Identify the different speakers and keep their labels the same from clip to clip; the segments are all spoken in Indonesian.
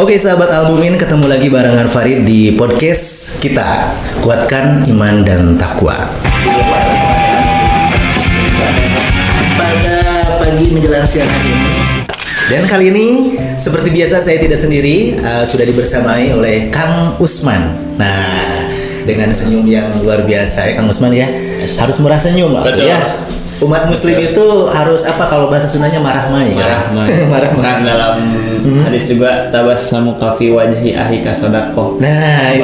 Speaker 1: Oke sahabat Albumin, ketemu lagi barengan Farid di podcast kita, Kuatkan Iman dan Takwa. Pada pagi menjelang siang hari ini, dan kali ini seperti biasa saya tidak sendiri, sudah dibersamai oleh Kang Usman. Nah, dengan senyum yang luar biasa ya Kang Usman ya, harus murah senyum
Speaker 2: betul
Speaker 1: ya. Umat muslim itu harus apa, kalau bahasa Sundanya marahmai kan? Marahmai.
Speaker 2: Kan dalam hadis juga tabassamu fi wajhi ahika sadaqah.
Speaker 1: Nah,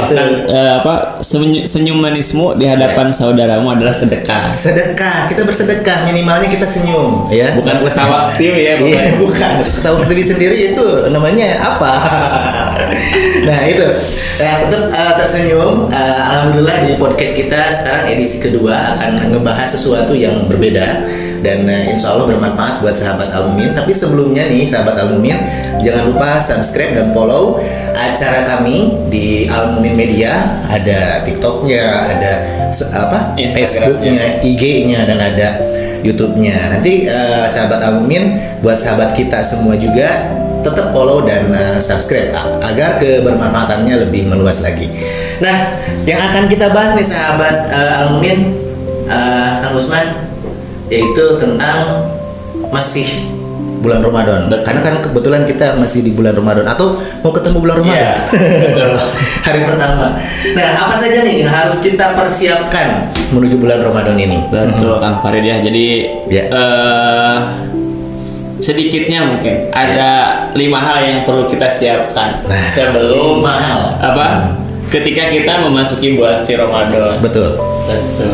Speaker 2: bahkan senyum manismu di hadapan saudaramu adalah sedekah.
Speaker 1: Sedekah, kita bersedekah, minimalnya kita senyum ya.
Speaker 2: Bukan ketawa aktif ya, bukan.
Speaker 1: Iya, bukan. Ketawa aktif sendiri itu namanya apa? Nah, itu. Nah, tetap tersenyum. Alhamdulillah di podcast kita sekarang edisi kedua akan ngebahas sesuatu yang berbeda dan insya Allah bermanfaat buat sahabat Albumin. Tapi sebelumnya nih sahabat Albumin, jangan lupa subscribe dan follow acara kami di Albumin Media. Ada TikToknya, ada Facebooknya, IG-nya, dan ada YouTube-nya. Nanti sahabat Albumin, buat sahabat kita semua juga tetap follow dan subscribe agar kebermanfaatannya lebih meluas lagi. Nah, yang akan kita bahas nih sahabat Albumin, Kang Usman, yaitu tentang masih bulan Ramadan. Karena kan kebetulan kita masih di bulan Ramadan atau mau ketemu bulan Ramadan.
Speaker 2: Betul.
Speaker 1: Hari pertama. Nah, apa saja nih yang harus kita persiapkan menuju bulan Ramadan ini?
Speaker 2: Betul Kang Farid ya. Jadi sedikitnya mungkin ada 5 hal yang perlu kita siapkan sebelum ketika kita memasuki bulan suci Ramadan.
Speaker 1: Betul.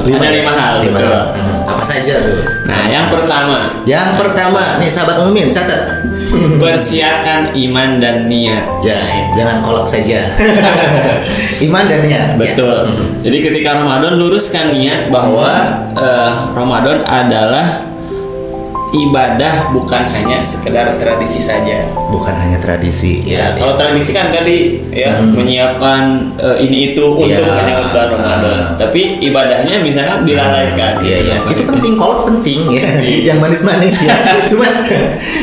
Speaker 2: Ada 5 hal. Betul.
Speaker 1: Apa saja tuh?
Speaker 2: Nah, yang pertama
Speaker 1: nih sahabat Albumin, catat.
Speaker 2: Persiapkan iman dan niat.
Speaker 1: Ya, jangan kolak saja. Iman dan niat.
Speaker 2: Betul.
Speaker 1: Ya.
Speaker 2: Jadi ketika Ramadan, luruskan niat bahwa Ramadan adalah ibadah, bukan hanya sekedar tradisi saja.
Speaker 1: Bukan hanya tradisi.
Speaker 2: Ya, kalau tradisi kan tadi ya menyiapkan ini itu untuk menyambut bulan Ramadan. Tapi ibadahnya misalnya dilalaikan.
Speaker 1: Iya. Itu penting, kolak penting ya. Yang manis-manis ya.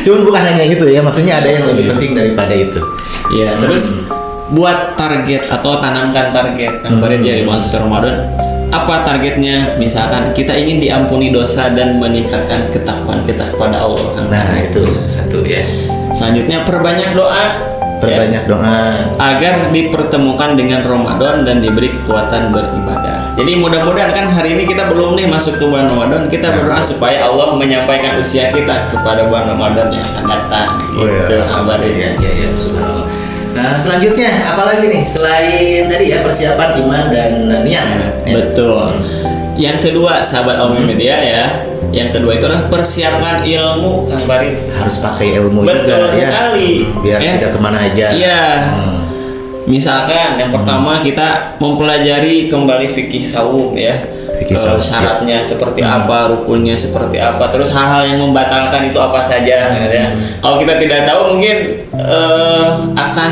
Speaker 1: cuman bukan hanya itu ya. Maksudnya ada yang lebih penting daripada itu.
Speaker 2: Iya. Terus buat target atau tanamkan target kan pada di bulan Ramadan. Apa targetnya? Misalkan kita ingin diampuni dosa dan meningkatkan ketakwaan kita kepada Allah.
Speaker 1: Nah, itu satu ya.
Speaker 2: Selanjutnya perbanyak doa.
Speaker 1: Doa
Speaker 2: agar dipertemukan dengan Ramadan dan diberi kekuatan beribadah. Jadi mudah-mudahan kan hari ini kita belum nih masuk ke bulan Ramadan, kita berdoa supaya Allah menyampaikan usia kita kepada bulan Ramadan yang akan datang. Gitu.
Speaker 1: Ya, subhanallah. Nah, selanjutnya apa lagi nih selain tadi ya persiapan iman dan niat?
Speaker 2: Betul. Yang kedua, sahabat Albumin Media ya. Yang kedua itu adalah persiapkan ilmu, Kang Farid.
Speaker 1: Harus pakai ilmu
Speaker 2: betul
Speaker 1: juga
Speaker 2: sekali.
Speaker 1: Biar tidak kemana aja.
Speaker 2: Iya. Misalkan yang pertama kita mempelajari kembali fikih saum ya. Syaratnya seperti apa, rukunnya seperti apa, terus hal-hal yang membatalkan itu apa saja ya. Kalau kita tidak tahu mungkin akan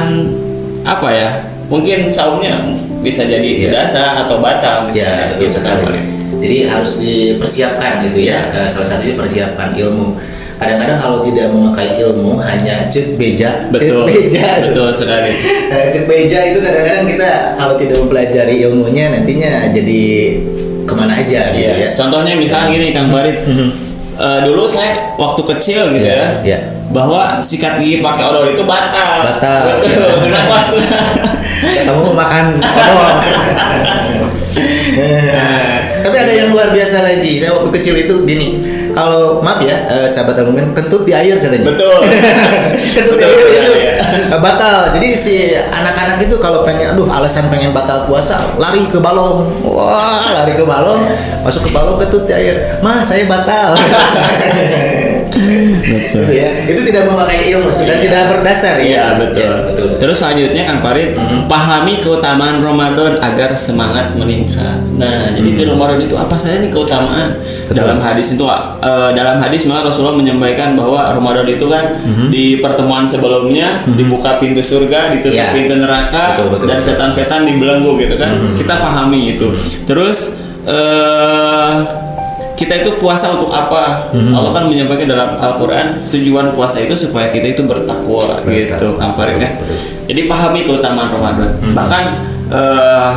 Speaker 2: apa ya? Mungkin saumnya bisa jadi tidak sah atau batal misalnya.
Speaker 1: Betul sekali. Jadi harus dipersiapkan gitu ya. Salah satunya persiapkan ilmu. Kadang-kadang kalau tidak memakai ilmu hanya cek beja.
Speaker 2: Betul sekali.
Speaker 1: Cek beja itu kadang-kadang kita kalau tidak mempelajari ilmunya nantinya jadi kemana aja gitu ya.
Speaker 2: Contohnya misalnya gini Kang Farid. Dulu saya waktu kecil gitu ya. Bahwa sikat gigi pakai odol itu batal. Betul. Kenapa?
Speaker 1: Kamu makan odol. Tapi ada yang luar biasa lagi. Saya waktu kecil itu gini. Kalau maaf ya, sahabat Albumin, kentut di air katanya.
Speaker 2: Betul.
Speaker 1: Kentut di air itu batal. Jadi si anak-anak itu kalau pengen, alasan pengen batal puasa, lari ke balong. Wah, lari ke balong, masuk ke balong, kentut di air. Ma, saya batal. Betul. Ya, itu tidak memakai ilmu dan tidak berdasar ya.
Speaker 2: Betul. Terus selanjutnya Kang Farid, pahami keutamaan Ramadan agar semangat meningkat. Nah, jadi di Ramadan itu apa saja nih keutamaan? Dalam hadis itu dalam hadis malah Rasulullah menyampaikan bahwa Ramadan itu kan di pertemuan sebelumnya dibuka pintu surga, ditutup pintu neraka, dan setan-setan dibelenggu gitu kan. Kita pahami itu. Terus kita itu puasa untuk apa? Allah kan menyampaikan dalam Al-Qur'an tujuan puasa itu supaya kita itu bertakwa gitu, Kang Farid ya. Jadi pahami keutamaan Ramadan. Bahkan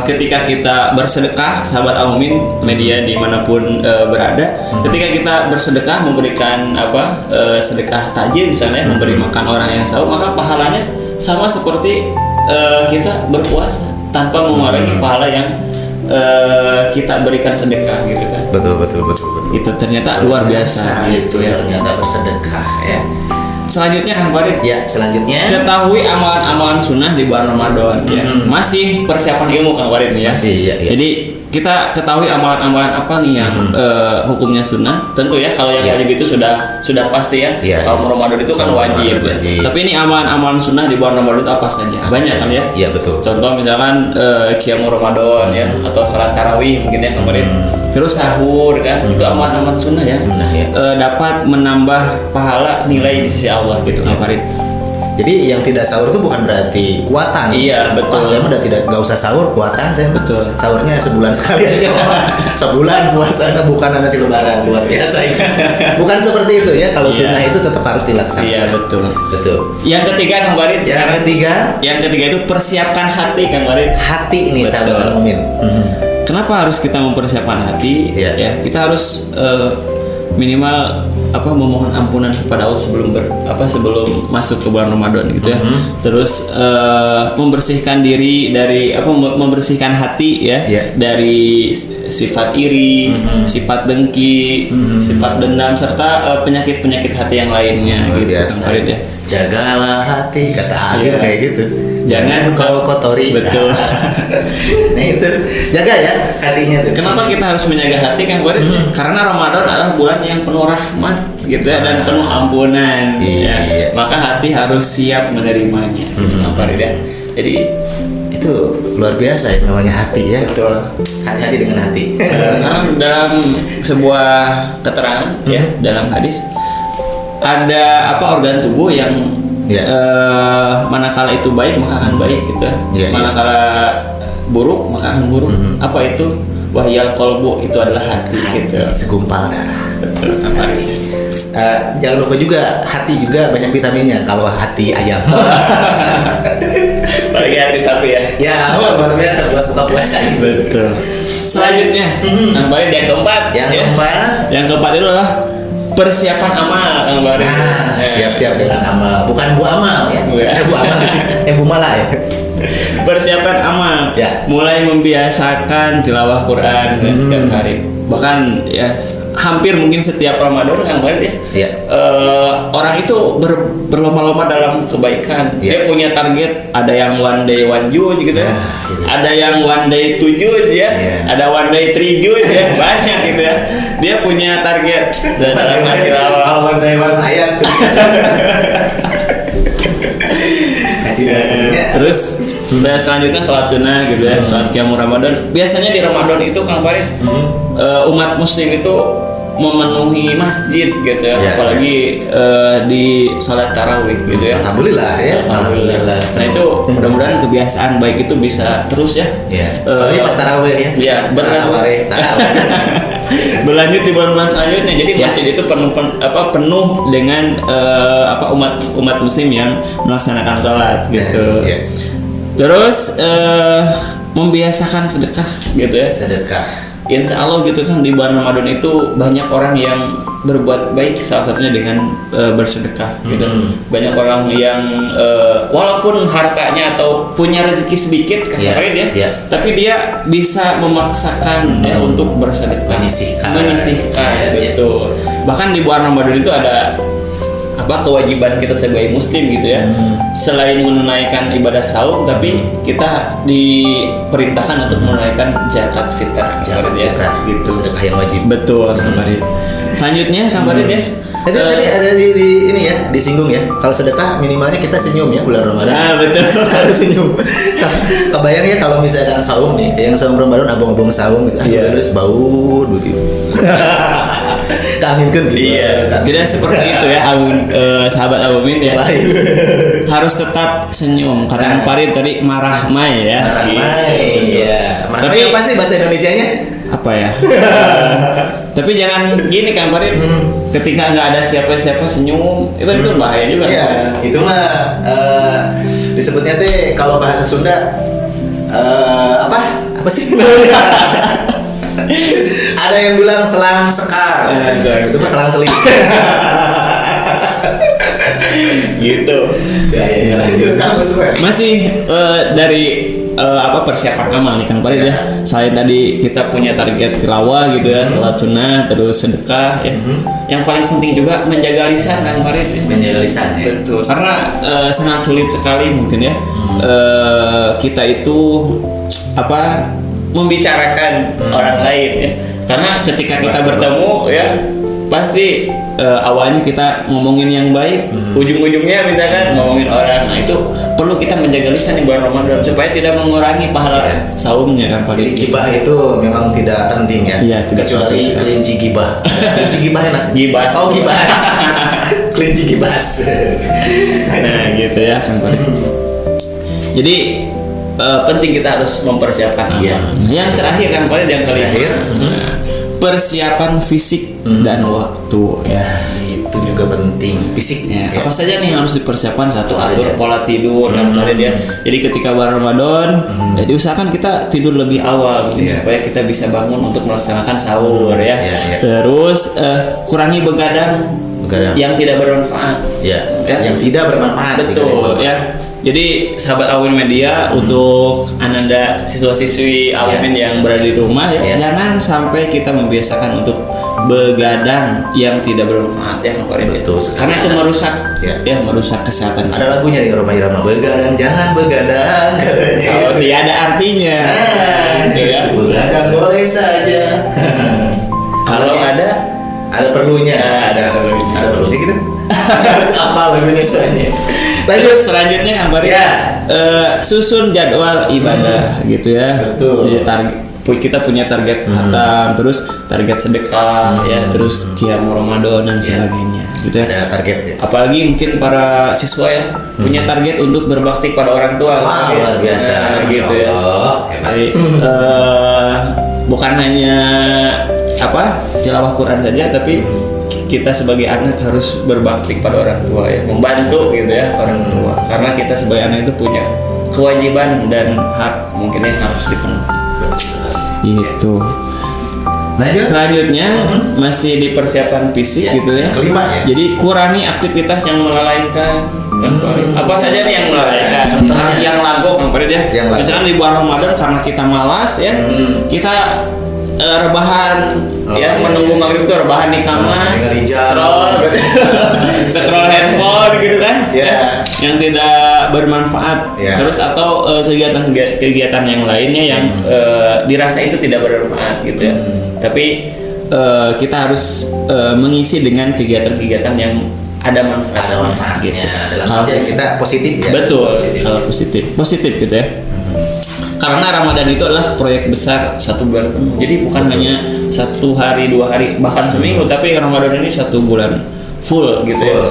Speaker 2: ketika kita bersedekah, sahabat Al-Mumin media dimanapun berada, ketika kita bersedekah memberikan sedekah takjil misalnya, memberi makan orang yang sahur, maka pahalanya sama seperti kita berpuasa tanpa mengurangi pahala yang kita berikan sedekah gitu kan.
Speaker 1: Betul.
Speaker 2: Itu ternyata luar biasa
Speaker 1: itu
Speaker 2: ya.
Speaker 1: ternyata bersedekah ya.
Speaker 2: Selanjutnya Kang Farid.
Speaker 1: Ya, selanjutnya
Speaker 2: Ketahui amalan-amalan sunnah di bulan Ramadan ya. Masih persiapan ilmu Kang Farid nih ya.
Speaker 1: Masih, ya.
Speaker 2: Jadi kita ketahui amalan-amalan apa nih yang hukumnya sunnah. Tentu ya kalau yang wajib itu sudah pasti ya. Saum Ramadan itu kan wajib. Tapi ini amalan-amalan sunnah di bulan Ramadan apa saja? Banyak kan ya?
Speaker 1: Iya, betul.
Speaker 2: Contoh misalkan qiyam Ramadan ya, atau salat tarawih mungkin ya Kang Farid. Terus sahur kan, itu amalan-amalan sunnah ya. Dapat menambah pahala nilai di sisi Allah gitu Kang Farid.
Speaker 1: Jadi yang tidak sahur itu bukan berarti kuatan.
Speaker 2: Iya, betul.
Speaker 1: Saya udah nggak usah sahur, kuatan saya.
Speaker 2: Betul.
Speaker 1: Sahurnya sebulan sekali aja. Sebulan puasanya bukan nanti lebaran, luar biasa ini. Bukan seperti itu ya. Kalau sunnah itu tetap harus dilaksanakan.
Speaker 2: Iya, betul. Yang ketiga Kang Farid. Yang ketiga itu persiapkan hati Kang Farid.
Speaker 1: Hati ini sahabat Al-Mumin.
Speaker 2: Kenapa harus kita mempersiapkan hati? Ya, kita harus minimal memohon ampunan kepada Allah sebelum masuk ke bulan Ramadan gitu ya. Terus membersihkan diri dari membersihkan hati ya, dari sifat iri, sifat dengki, sifat dendam serta penyakit-penyakit hati yang lainnya gitu Kang Farid ya.
Speaker 1: Jagalah hati kata akhir kayak gitu.
Speaker 2: Jangan
Speaker 1: kau kotori.
Speaker 2: Betul.
Speaker 1: Nah itu jaga ya hatinya tuh.
Speaker 2: Kenapa kita harus menjaga hati Kang Farid? Karena Ramadan adalah bulan yang penuh rahmat gitu ya, dan penuh ampunan. Ya. Maka hati harus siap menerimanya gitu Kang Farid ya. Jadi
Speaker 1: itu luar biasa ya namanya hati ya.
Speaker 2: Betul.
Speaker 1: Hati-hati dengan hati.
Speaker 2: Karena dalam sebuah keterangan ya, dalam hadis ada organ tubuh yang manakala itu baik maka akan baik gitu. Manakala buruk maka akan buruk. Apa itu? Wahyal qalbu, itu adalah hati gitu.
Speaker 1: Segumpal darah.
Speaker 2: Betul.
Speaker 1: Jangan lupa juga hati juga banyak vitaminnya kalau hati ayam.
Speaker 2: Bagi hati sapi ya.
Speaker 1: Ya, luar biasa buat buka puasa.
Speaker 2: Betul. Selanjutnya, Kang Farid yang keempat. Yang keempat itu adalah persiapan amal Kang Farid.
Speaker 1: Siap-siap dengan amal, bukan bu amal ya. Bu amal sih, bu malah ya.
Speaker 2: Persiapan amal. Ya. Mulai membiasakan tilawah Quran setiap hari. Bahkan ya hampir mungkin setiap Ramadan Kang Farid ya. Orang itu berlomba-lomba dalam kebaikan. Dia punya target, ada yang one day one juz gitu ya. Ada yang one day 7 ya. Ada one day 3 juz ya. Banyak gitu ya. Dia punya target dalam tilawah.
Speaker 1: Kalau one day one ayat
Speaker 2: Terus selanjutnya sholat sunnah gitu ya, sholat qiyam Ramadan. Biasanya di Ramadan itu Kang Farid umat muslim itu memenuhi masjid gitu ya, apalagi di sholat tarawih gitu ya.
Speaker 1: Alhamdulillah ya.
Speaker 2: Alhamdulillah. Nah itu mudah-mudahan kebiasaan baik itu bisa terus ya.
Speaker 1: Tapi pas tarawih ya.
Speaker 2: Iya, berlanjut di bulan-bulan selanjutnya. Jadi masjid itu penuh dengan umat muslim yang melaksanakan sholat gitu. Terus membiasakan sedekah gitu ya.
Speaker 1: Sedekah.
Speaker 2: Insya Allah gitu kan di bulan Ramadan itu banyak orang yang berbuat baik, salah satunya dengan bersedekah gitu. Banyak orang yang walaupun hartanya atau punya rezeki sedikit kan Farid ya, tapi dia bisa memaksakan ya untuk bersedekah, menyisihkan gitu. Bahkan di bulan Ramadan itu ada kewajiban kita sebagai muslim gitu ya. Selain menunaikan ibadah saum, tapi kita diperintahkan untuk menunaikan zakat fitrah.
Speaker 1: Zakat fitrah gitu, sedekah yang wajib.
Speaker 2: Betul, Kang Farid. Selanjutnya Kang Farid ya.
Speaker 1: Itu tadi ada di ini ya, disinggung ya. Kalau sedekah minimalnya kita senyum ya bulan Ramadan.
Speaker 2: Betul.
Speaker 1: Harus senyum. Kebayang ya kalau misalkan saum nih, yang saum Ramadan abang-abang saum gitu. Terus bau begitu. Aminkan gitu.
Speaker 2: Iya. Tidak seperti itu ya, sahabat Al-Mumin ya. Harus tetap senyum. Kata Kang Farid tadi marah mai ya.
Speaker 1: Marah mai. Iya. Marah mai apa sih bahasa Indonesianya?
Speaker 2: Apa ya? Tapi jangan gini Kang Farid. Ketika nggak ada siapa-siapa senyum, itu bahaya juga.
Speaker 1: Iya, itu mah disebutnya teh kalau bahasa Sunda apa sih namanya? Ada yang bilang selang sekar. Itu mah selang seling.
Speaker 2: Gitu.
Speaker 1: Ya,
Speaker 2: masih dari persiapan amal nih Kang Farid ya. Selain tadi kita punya target tilawah gitu ya, salat sunnah, terus sedekah ya. Yang paling penting juga menjaga lisan Kang Farid.
Speaker 1: Menjaga lisan ya.
Speaker 2: Betul. Karena sangat sulit sekali mungkin ya. Kita itu membicarakan orang lain ya. Karena ketika kita bertemu ya pasti awalnya kita ngomongin yang baik, ujung-ujungnya misalkan ngomongin orang. Nah itu perlu kita menjaga lisan di bulan Ramadan supaya tidak mengurangi pahala saumnya kan Pak.
Speaker 1: Jadi gibah itu memang tidak penting ya.
Speaker 2: Iya, tidak
Speaker 1: kecuali
Speaker 2: penting.
Speaker 1: kelinci gibah. Kelinci gibah enak.
Speaker 2: Gibas.
Speaker 1: Oh gibas. Kelinci gibas.
Speaker 2: Nah gitu ya Kang Farid. Jadi penting kita harus mempersiapkan amal. Nah, yang terakhir Kang Farid yang kelima. Persiapan fisik dan waktu ya.
Speaker 1: Itu juga penting fisiknya.
Speaker 2: Apa saja nih harus dipersiapkan? Satu, atur pola tidur Kang Farid ya. Jadi ketika bulan Ramadan diusahakan kita tidur lebih awal supaya kita bisa bangun untuk melaksanakan sahur ya. Terus kurangi begadang yang tidak bermanfaat.
Speaker 1: Yang tidak bermanfaat.
Speaker 2: Betul ya. Jadi sahabat Awin Media untuk Ananda siswa-siswi Awin yang berada di rumah ya, jangan sampai kita membiasakan untuk begadang yang tidak bermanfaat ya Kang Farid.
Speaker 1: Betul.
Speaker 2: Karena itu merusak merusak kesehatan.
Speaker 1: Ada lagunya di Roma Irama, begadang jangan begadang katanya.
Speaker 2: Kalau tidak ada artinya.
Speaker 1: Begadang boleh saja.
Speaker 2: Kalau ada
Speaker 1: perlunya. Ada perlunya gitu. Apa lagunya soalnya?
Speaker 2: Lanjut selanjutnya Kang Farid. Susun jadwal ibadah gitu ya.
Speaker 1: Betul.
Speaker 2: Jadi kita punya target khatam, terus target sedekah ya, terus qiyam Ramadan dan sebagainya gitu ya.
Speaker 1: Ada target ya.
Speaker 2: Apalagi mungkin para siswa ya punya target untuk berbakti pada orang tua.
Speaker 1: Wah, luar biasa
Speaker 2: gitu ya. Jadi bukan hanya tilawah Quran saja, tapi kita sebagai anak harus berbakti kepada orang tua ya, membantu gitu ya orang tua, karena kita sebagai anak itu punya kewajiban dan hak mungkin yang harus dipenuhi. Gitu.
Speaker 1: Lanjut.
Speaker 2: Selanjutnya masih di persiapan fisik gitu ya.
Speaker 1: Kelima ya.
Speaker 2: Jadi kurangi aktivitas yang melalaikan. Apa saja nih yang melalaikan? Contohnya yang lagu Kang Farid ya. Misalkan di bulan Ramadan karena kita malas ya, kita rebahan menunggu maghrib tuh rebahan di kamar, scroll handphone gitu kan, yang tidak bermanfaat. Terus atau kegiatan yang lainnya yang dirasa itu tidak bermanfaat gitu ya. Tapi kita harus mengisi dengan kegiatan-kegiatan yang ada manfaatnya gitu.
Speaker 1: Kalau kita positif ya.
Speaker 2: Betul. Kalau positif gitu ya. Karena Ramadan itu adalah proyek besar 1 bulan penuh. Jadi bukan hanya 1 hari, 2 hari, bahkan seminggu, tapi Ramadan ini 1 bulan full gitu ya.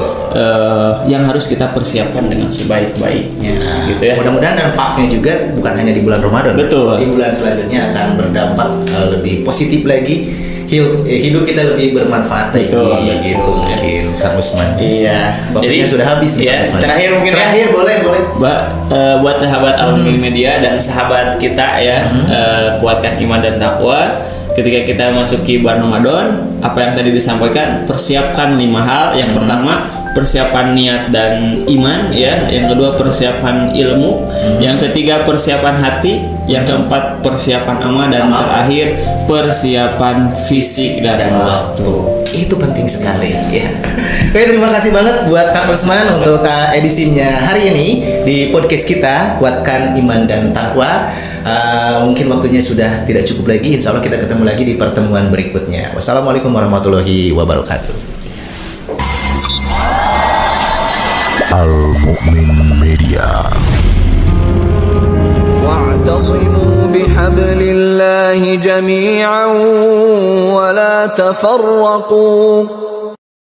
Speaker 2: Yang harus kita persiapkan dengan sebaik-baiknya gitu ya.
Speaker 1: Mudah-mudahan dampaknya juga bukan hanya di bulan Ramadan.
Speaker 2: Betul.
Speaker 1: Di bulan selanjutnya akan berdampak lebih positif lagi. Hidup kita lebih bermanfaat lagi. Gitu mungkin Kang Usman.
Speaker 2: Iya.
Speaker 1: Waktunya sudah habis nih.
Speaker 2: Iya. Terakhir mungkin.
Speaker 1: Boleh.
Speaker 2: Buat sahabat Awin Media dan sahabat kita ya, kuatkan iman dan takwa. Ketika kita masuki bulan Ramadan, apa yang tadi disampaikan, persiapkan 5 hal. Yang pertama, persiapan niat dan iman ya. Yang kedua, persiapan ilmu. Yang ketiga, persiapan hati. Yang keempat, persiapan amal. Dan terakhir, persiapan fisik dan waktu.
Speaker 1: Itu penting sekali ya. Oke, terima kasih banget buat Kang Usman untuk edisinya hari ini di podcast kita, Kuatkan Iman dan Takwa. Mungkin waktunya sudah tidak cukup lagi. Insya Allah kita ketemu lagi di pertemuan berikutnya. Wassalamualaikum warahmatullahi wabarakatuh.
Speaker 3: Al-Mu'min Media.
Speaker 4: واعتصموا بحبل الله جميعا ولا تفرقوا